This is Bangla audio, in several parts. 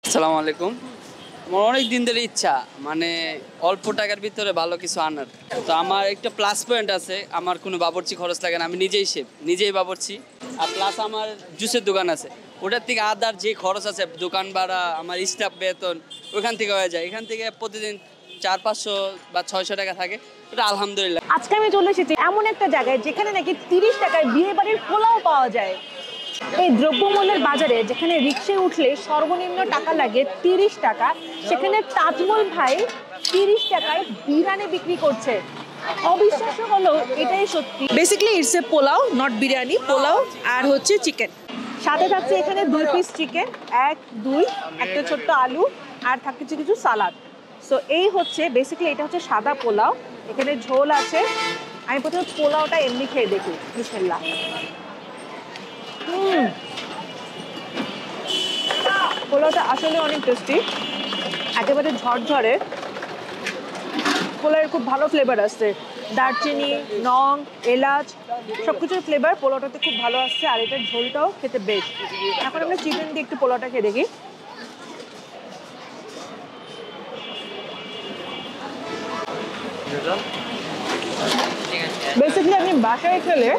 আসসালামু আলাইকুম। আমার অনেক দিন ধরে ইচ্ছা মানে অল্প টাকার ভিতরে ভালো কিছু আনার। তো আমার একটা প্লাস পয়েন্ট আছে, আমার কোনো বাবুর্চি খরচ লাগে না, আমি নিজেই শেফ, নিজেই বাবুর্চি। আর প্লাস আমার জুসের দোকান আছে, ওটার থেকে আদার যে খরচ আছে দোকান ভাড়া, আমার স্টাফ বেতন ওইখান থেকে হয়ে যায়। এখান থেকে প্রতিদিন 400-500 বা 600 টাকা থাকে, ওটা আলহামদুলিল্লাহ। আজকে আমি চলে এসেছি এমন একটা জায়গায় যেখানে নাকি 30 টাকায় বিয়ে বাড়ির পোলাও পাওয়া যায়। এই দ্রব্যমূল্যের বাজারে যেখানে রিক্সায় উঠলে সর্বনিম্ন টাকা লাগে 30 টাকা, সেখানে তাজমল ভাই 30 টাকায় বিরিয়ানি বিক্রি করছে। অবিশ্বাস্য হলো এটাই সত্যি। Basically it's a pulao, not biryani, pulao আর হচ্ছে চিকেন। সাথে থাকছে এখানে 2 পিস চিকেন, 1 2 একটা ছোট্ট আলু, আর থাকছে কিছু সালাদ। সো এই হচ্ছে বেসিক্যালি, এটা হচ্ছে সাদা পোলাও, এখানে ঝোল আছে। আমি প্রথমে পোলাওটা এমনি খেয়ে দেখি, বিসমিল্লাহ। পোলাওটা আসলে অনেক টেস্টি, একেবারে ঝরঝরে। পোলাওয়ের খুব ভালো ফ্লেভার আসছে, দারচিনি, লং, এলাচ সব কিছুর ফ্লেভার পোলাওটাতে খুব ভালো আসছে। আর এটার ঝোলটাও খেতে বেশ। এখন আমরা চিকেন দিয়ে একটু পোলাওটা খেয়ে দেখি। বেসিক্যালি আপনি বাসায় খেলে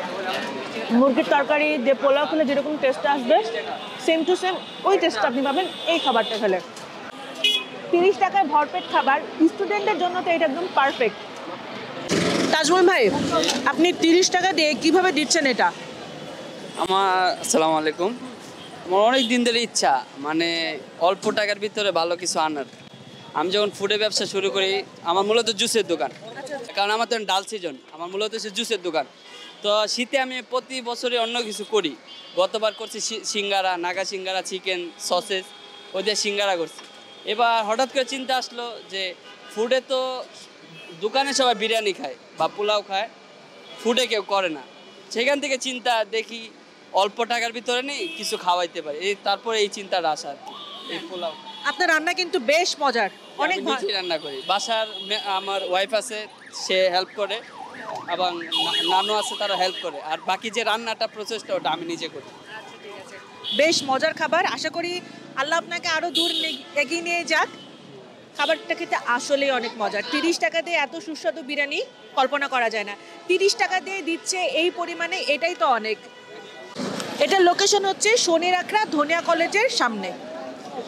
মুরগির তরকারি যে পোলাও খেলে যেরকম টেস্ট আসবে, সেম টু সেম ওই টেস্ট আপনি পাবেন এই খাবারটা খেলে। 30 টাকায় ভরপেট খাবার, স্টুডেন্টের জন্য তো এটা একদম পারফেক্ট। তাজমল ভাই, আপনি 30 টাকা দিয়ে কিভাবে দিচ্ছেন এটা? আসসালামু আলাইকুম। আমার অনেক দিন ধরে ইচ্ছা মানে অল্প টাকার ভিতরে ভালো কিছু আনার। আমি যখন ফুডের ব্যবসা শুরু করি, আমার মূলত জুসের দোকান, কারণ আমার তো ডাল সিজন, আমার মূলত হচ্ছে জুসের দোকান। তো শীতে আমি প্রতি বছরে অন্য কিছু করি। গতবার করছি সিঙ্গারা, নাগা সিঙ্গারা, চিকেন সসেস, ওদের সিঙ্গারা করছি। এবার হঠাৎ করে চিন্তা আসলো যে ফুডে তো দোকানে সবাই বিরিয়ানি খায় বা পোলাও খায়, ফুডে কেউ করে না। সেখান থেকে চিন্তা দেখি অল্প টাকার ভিতরে নেই কিছু খাওয়াইতে পারি, তারপরে এই চিন্তাটা আসা আর কি। এই পোলাও আপনার রান্না কিন্তু বেশ মজার, অনেক ভালো রান্না করি। বাসার আমার ওয়াইফ আছে, সে হেল্প করে, এবং নানু আছে, তারা হেল্প করে। আর বাকি যে রান্নাটা প্রসেসটা ওটা আমি নিজে করি। বেশ মজার খাবার। আশা করি আল্লাহ আপনাকে আরো দূর এগিয়ে নিয়ে যাক। খাবারটা খেতে আসলেই অনেক মজার। 30 টাকা দিয়ে এত সুস্বাদু বিরিয়ানি কল্পনা করা যায় না। 30 টাকা দিয়ে দিচ্ছে এই পরিমাণে, এটাই তো অনেক। এটার লোকেশন হচ্ছে শনির আখড়া ধনিয়া কলেজের সামনে।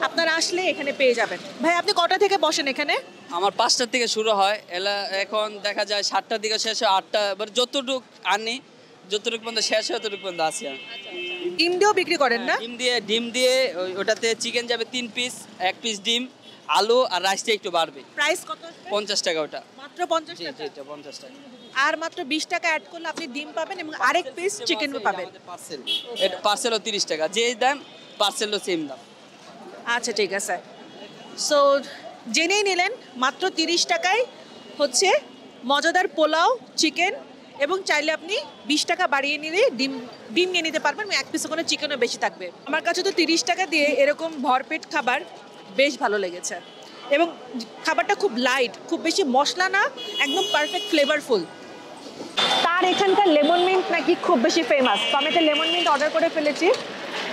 আপনারা আসলে এখানে পেয়ে যাবেন। ভাই, আপনি কটা থেকে বসেন এখানে? আমার 5টার থেকে শুরু হয়, এখন দেখা যায় 7টার দিকে শেষ হয়, 8টা। এবার যতটুকু আনি, যতটুকু পর্যন্ত শেষ হয় ততটুকু পর্যন্ত আসি আমি। ডিম দিয়েও বিক্রি করেন না? ডিম দিয়ে ওটাতে চিকেন যাবে 3 পিস, 1 পিস ডিম, আলু আর রাইসটা একটু বাড়বে। প্রাইস কত? 50 টাকা ওটা। মাত্র 50 টাকা? এটা 50 টাকা। আর মাত্র 20 টাকা অ্যাড করলে আপনি ডিম পাবেন এবং আরেক পিস চিকেন পাবেন। পার্সেল, এটা পার্সেলও 30 টাকা, যে দাম পার্সেলও সেম দাম। আচ্ছা, ঠিক আছে। সো জেনেই নিলেন, মাত্র 30 টাকায় হচ্ছে মজাদার পোলাও, চিকেন, এবং চাইলে আপনি 20 টাকা বাড়িয়ে নিলে ডিম নিয়ে নিতে পারবেন। এক পিস ওখানে চিকেনও বেশি থাকবে। আমার কাছে তো 30 টাকা দিয়ে এরকম ভরপেট খাবার বেশ ভালো লেগেছে। এবং খাবারটা খুব লাইট, খুব বেশি মশলা না, একদম পারফেক্ট ফ্লেভারফুল। তার এখানকার লেমন মিন্ট নাকি খুব বেশি ফেমাস, তো আমি একটা লেমন মিন্ট অর্ডার করে ফেলেছি।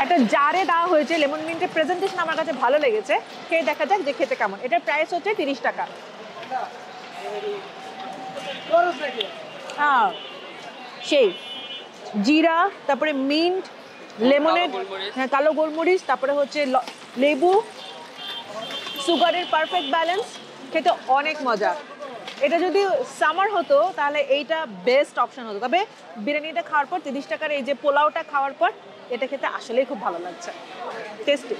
একটা জারে দেওয়া হয়েছে। লেমন মিন্টের প্রেজেন্টেশন আমার কাছে ভালো লেগেছে, খেয়ে দেখা যাক যে খেতে কেমন। এটার প্রাইস হচ্ছে 30 টাকা। হ্যাঁ, সেই জিরা, তারপরে মিন্ট, লেমনের, হ্যাঁ কালো গোলমরিচ, তারপরে হচ্ছে লেবু, সুগারের পারফেক্ট ব্যালেন্স, খেতে অনেক মজা। এটা যদি সামার হতো তাহলে এইটা বেস্ট অপশন হতো। তবে বিরিয়ানিটা খাওয়ার পর, 30 টাকার এই যে পোলাওটা খাওয়ার পর, এটা খেতে আসলেই খুব ভালো লাগছে, টেস্টি।